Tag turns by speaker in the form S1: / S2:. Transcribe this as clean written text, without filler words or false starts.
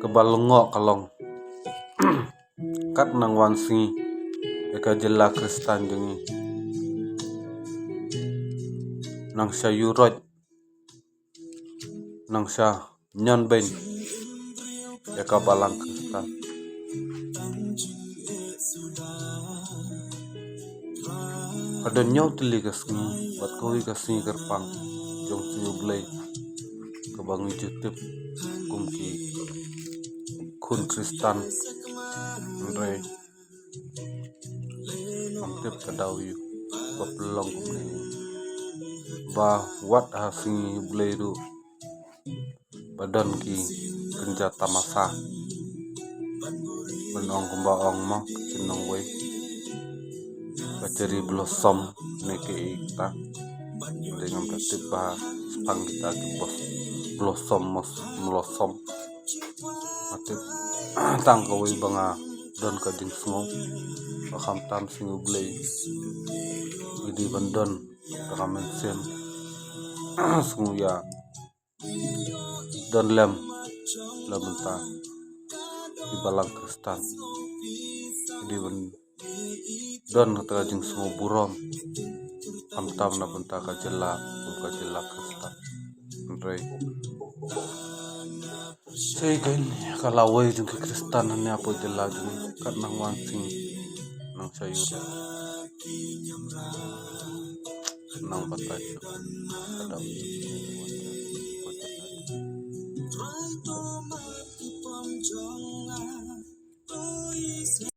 S1: kebalengok kalong kat nang wansi eka jela Kristan jengi nang sya yuroj nang sya nyon ben eka balang Kristan ada nyau tili kasngi bat kowi kasngi kerpang jong singu blay kebangi jutip kumki kun Kristan Andre amtip kadawi bapelong kumni ba wat hasingi blay du badan ki kenja tamasa benong kumbaong mo kinong we baceri blossom neke ikta dengan tertib bah sepang kita ke bos blossom matip tangkawi banga don kading sengo bakam tam singu blay gidi bandon takamen sen sengu ya don lem benta di balang Kristan di don kata jeng sengu burom am na benta kajela Kristan Andre saya kan kalau jeng ke Kristan hanya apa jela jeng kat nang wansing nang sayur nang batasyo kadang